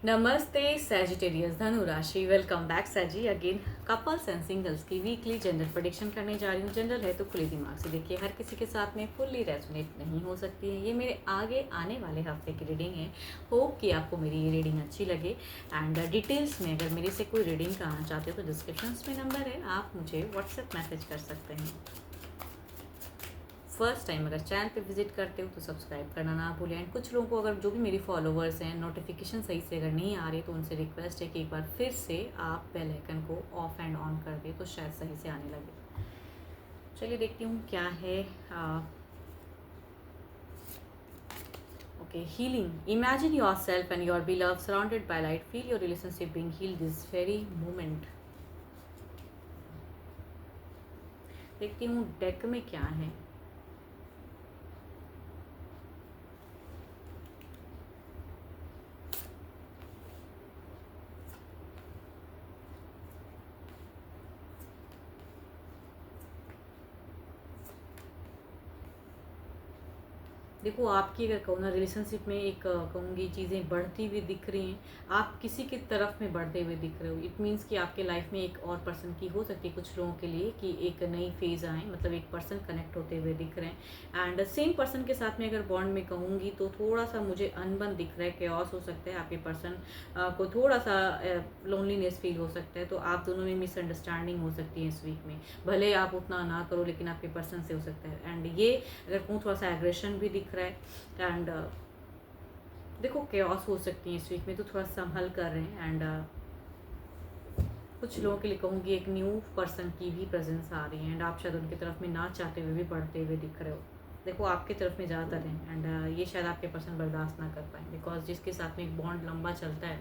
नमस्ते सैजिटेरियस धनु राशि। वेलकम बैक सैजी अगेन। कपल्स एंड सिंगल्स की वीकली जेंडर प्रेडिक्शन करने जा रही हूँ। जनरल है तो खुले दिमाग से देखिए, हर किसी के साथ में फुल्ली रेजोनेट नहीं हो सकती है। ये मेरे आगे आने वाले हफ्ते की रीडिंग है। होप कि आपको मेरी ये रीडिंग अच्छी लगे। एंड डिटेल्स में अगर मेरे से कोई रीडिंग कराना चाहते हो तो डिस्क्रिप्शन में नंबर है, आप मुझे व्हाट्सएप मैसेज कर सकते हैं। फर्स्ट टाइम अगर चैनल पे विजिट करते हो तो सब्सक्राइब करना ना भूलें। एंड कुछ लोगों को, अगर जो भी मेरी फॉलोअर्स हैं, नोटिफिकेशन सही से अगर नहीं आ रही तो उनसे रिक्वेस्ट है कि एक बार फिर से आप बेल आइकन को ऑफ एंड ऑन कर दें तो शायद सही से आने लगे। चलिए देखती हूँ क्या है। Okay, healing. Imagine your self and your beloved surrounded by light. Feel your relationship being healed this very moment. देखती हूँ डेक में क्या है। देखो, आपकी अगर कहूँ ना, रिलेशनशिप में एक कहूँगी चीज़ें बढ़ती हुई दिख रही हैं। आप किसी की तरफ में बढ़ते हुए दिख रहे हो। इट मीन्स कि आपके लाइफ में एक और पर्सन की हो सकती है कुछ लोगों के लिए कि एक नई फेज़ आए, मतलब एक पर्सन कनेक्ट होते हुए दिख रहे हैं। एंड सेम पर्सन के साथ में अगर बॉन्ड में कहूँगी तो थोड़ा सा मुझे अनबन दिख रहा है, केओस हो सकता है। आपके पर्सन को थोड़ा सा लोनलीनेस फील हो सकता है, तो आप दोनों में मिसअंडरस्टैंडिंग हो सकती है इस वीक में। भले आप उतना ना करो लेकिन आपके पर्सन से हो सकता है। एंड ये अगर कहूँ थोड़ा सा एग्रेशन भी दिख रहा है। एंड देखो, केओस हो सकती है इस वीक में, तो थोड़ा संभल कर रहे हैं। एंड कुछ लोगों के लिए कहूँगी एक न्यू पर्सन की भी प्रेजेंस आ रही है। एंड आप शायद उनकी तरफ में ना चाहते हुए भी बढ़ते हुए दिख रहे हो। देखो, आपकी तरफ में ज़्यादातर हैं। एंड ये शायद आपके पर्सन बर्दाश्त ना कर पाए, बिकॉज जिसके साथ में एक बॉन्ड लंबा चलता है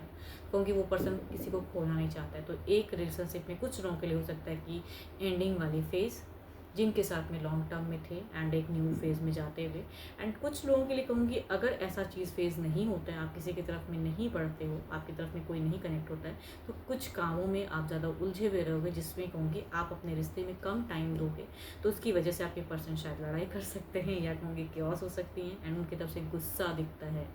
क्योंकि वो पर्सन किसी को खोना नहीं चाहता है। तो एक रिलेशनशिप में कुछ लोगों के लिए हो सकता है कि एंडिंग वाली फेज़, जिनके साथ में लॉन्ग टर्म में थे एंड एक न्यू फेज़ में जाते हुए। एंड कुछ लोगों के लिए कहूँगी अगर ऐसा चीज़ फेज़ नहीं होता है, आप किसी की तरफ में नहीं बढ़ते हो, आपकी तरफ में कोई नहीं कनेक्ट होता है, तो कुछ कामों में आप ज़्यादा उलझे हुए रहोगे, जिसमें कहूँगी आप अपने रिश्ते में कम टाइम दोगे। तो उसकी वजह से आपके पर्सन शायद लड़ाई कर सकते हैं, या कहूँगी केओस हो सकती हैं। एंड उनकी तरफ से गुस्सा दिखता है।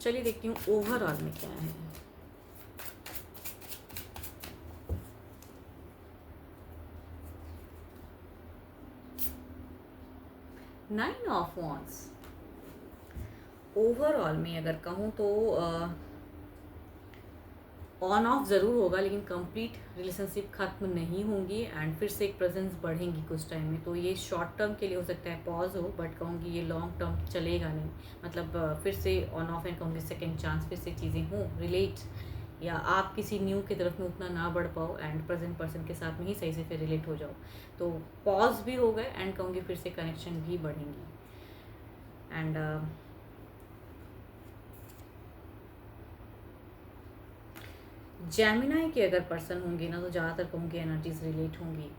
चलिए देखती हूँ ओवरऑल में क्या है। Nine of wands. ओवरऑल में अगर कहूँ तो ऑन ऑफ ज़रूर होगा, लेकिन कंप्लीट रिलेशनशिप ख़त्म नहीं होंगी। एंड फिर से एक प्रेजेंस बढ़ेंगी कुछ टाइम में। तो ये शॉर्ट टर्म के लिए हो सकता है पॉज हो, बट कहूँगी ये लॉन्ग टर्म चलेगा नहीं। मतलब फिर से ऑन ऑफ एंड कहूँगी सेकेंड चांस, फिर से चीज़ें हों रिलेट, या आप किसी न्यू की तरफ में उतना ना बढ़ पाओ एंड प्रेजेंट पर्सन के साथ में ही सही से फिर रिलेट हो जाओ। तो पॉज भी हो गए एंड कहूँगी फिर से कनेक्शन भी बढ़ेंगी। एंड जेमिनाई के अगर पर्सन होंगे ना, तो ज़्यादातर कहूँगी एनर्जीज रिलेट होंगी।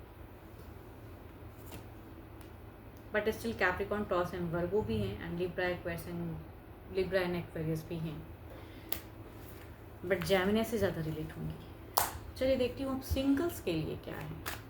But still Capricorn, toss and वर्गो भी हैं। And Libra, Aquarius and Libra and Aquarius भी हैं, बट जेमिनाई से ज़्यादा रिलेट होंगी। चलिए देखती हूँ अब सिंगल्स के लिए क्या है।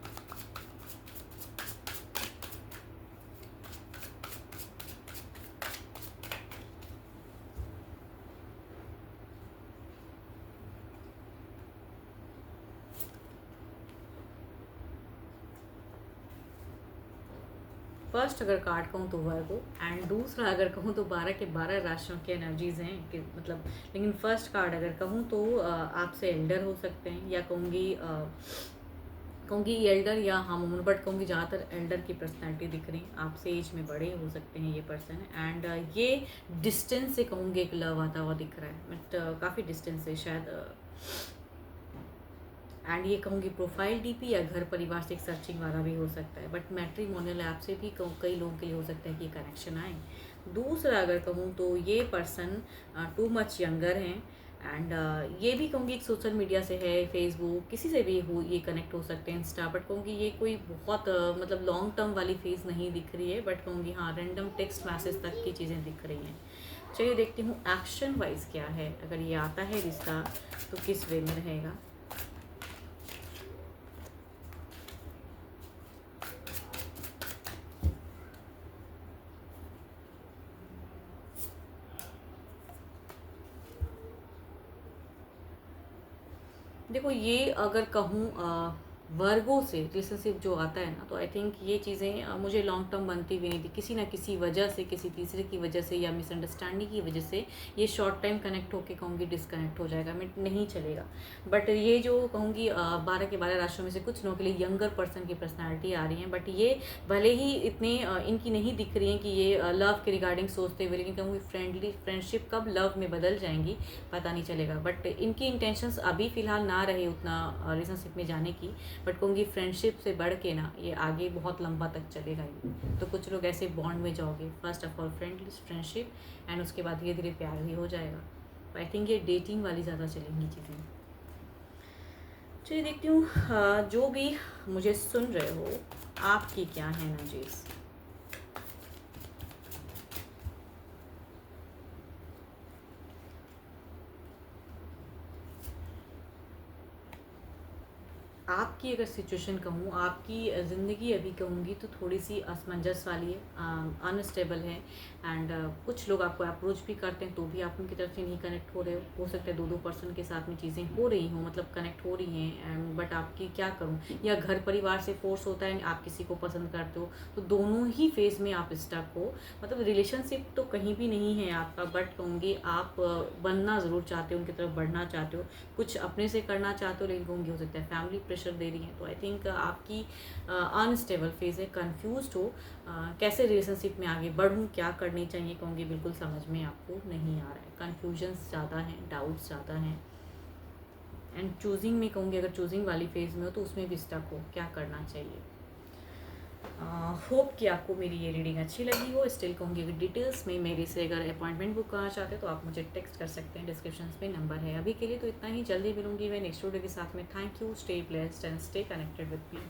फर्स्ट अगर कार्ड कहूँ तो वर्गो, एंड दूसरा अगर कहूँ तो 12 के 12 राशियों की एनर्जीज हैं कि मतलब। लेकिन फर्स्ट कार्ड अगर कहूँ तो आपसे एल्डर हो सकते हैं, या कहूँगी एल्डर या हम उम्र, बट कहूँगी ज़्यादातर एल्डर की पर्सनैलिटी दिख रही। आपसे एज में बड़े हो सकते हैं ये पर्सन। एंड ये डिस्टेंस से कहूँगी एक लव आता हुआ दिख रहा है, बट काफ़ी डिस्टेंस से शायद। एंड ये कहूँगी प्रोफाइल डीपी या घर परिवार से एक सर्चिंग वाला भी हो सकता है, बट मैट्रिमोनियल ऐप से भी कई लोगों के लिए हो सकता है कि कनेक्शन आए। दूसरा अगर कहूँ तो ये पर्सन टू मच यंगर हैं। एंड ये भी कहूँगी एक सोशल मीडिया से है, फेसबुक किसी से भी हो, ये कनेक्ट हो सकते हैं, इंस्टा। बट कहूँगी ये कोई बहुत मतलब लॉन्ग टर्म वाली फेज़ नहीं दिख रही है, बट कहूँगी हाँ रैंडम टेक्स्ट मैसेज तक की चीज़ें दिख रही हैं। चलिए देखती हूँ एक्शन वाइज क्या है। अगर ये आता है रिश्ता तो किस वे में रहेगा। देखो ये अगर कहूँ वर्गों से रिलेशनशिप जो आता है ना, तो आई थिंक ये चीज़ें मुझे लॉन्ग टर्म बनती भी नहीं थी, किसी ना किसी वजह से, किसी तीसरे की वजह से या मिसअंडरस्टैंडिंग की वजह से ये शॉर्ट टाइम कनेक्ट होके कहूँगी डिसकनेक्ट हो जाएगा, मैं नहीं चलेगा। बट ये जो कहूँगी 12 के 12 राशियों में से कुछ लोगों के लिए यंगर पर्सन की पर्सनैलिटी आ रही है, बट ये भले ही इतने इनकी नहीं दिख रही हैं कि ये लव के रिगार्डिंग सोचते हुए, लेकिन कहूँगी फ्रेंडशिप कब लव में बदल जाएंगी पता नहीं चलेगा। बट इनकी इंटेंशंस अभी फ़िलहाल ना रहे उतना रिलेशनशिप में जाने की, बट कहूँगी फ्रेंडशिप से बढ़ के ना ये आगे बहुत लंबा तक चलेगा ये। तो कुछ लोग ऐसे बॉन्ड में जाओगे, first of all friendship and उसके बाद धीरे धीरे प्यार भी हो जाएगा। तो आई थिंक ये डेटिंग वाली ज़्यादा चलेंगी चीज़ें। चलिए देखती हूँ जो भी मुझे सुन रहे हो आपकी क्या है एनर्जीज। आपकी अगर सिचुएशन कहूँ, आपकी ज़िंदगी अभी कहूँगी तो थोड़ी सी असमंजस वाली है, अनस्टेबल है। एंड कुछ लोग आपको अप्रोच भी करते हैं तो भी आप उनकी तरफ से नहीं कनेक्ट हो रहे हो सकता है 2-2 पर्सन के साथ में चीज़ें हो रही हों, मतलब कनेक्ट हो रही हैं, एंड बट आपकी क्या करूँ, या घर परिवार से फोर्स होता है, आप किसी को पसंद करते हो, तो दोनों ही फेज़ में आप स्टक हो। मतलब रिलेशनशिप तो कहीं भी नहीं है आपका, बट कहूँगी आप बनना ज़रूर चाहते हो, उनकी तरफ बढ़ना चाहते हो, कुछ अपने से करना चाहते हो, लेकिन कहूँगी हो सकता है फैमिली प्रेशर दे रही है। तो आई थिंक आपकी अनस्टेबल फेज़ है, कन्फ्यूज्ड हो कैसे रिलेशनशिप में आगे बढ़ूँ, क्या करनी चाहिए, कहूँगी बिल्कुल समझ में आपको नहीं आ रहा है, कन्फ्यूजन्स ज़्यादा हैं, डाउट्स ज़्यादा हैं। एंड चूजिंग में कहूँगी अगर चूजिंग वाली फेज़ में हो तो उसमें भी स्टक हो, क्या करना चाहिए। होप कि आपको मेरी ये रीडिंग अच्छी लगी हो। स्टिल कहूँगी अगर डिटेल्स में मेरे से अगर अपॉइंटमेंट बुक करना चाहते हैं तो आप मुझे टेक्स्ट कर सकते हैं, डिस्क्रिप्शन में नंबर है। अभी के लिए तो इतना ही, जल्दी मिलूंगी मैं नेक्स्ट वीडियो के साथ में। Thank you, stay blessed and stay connected with me.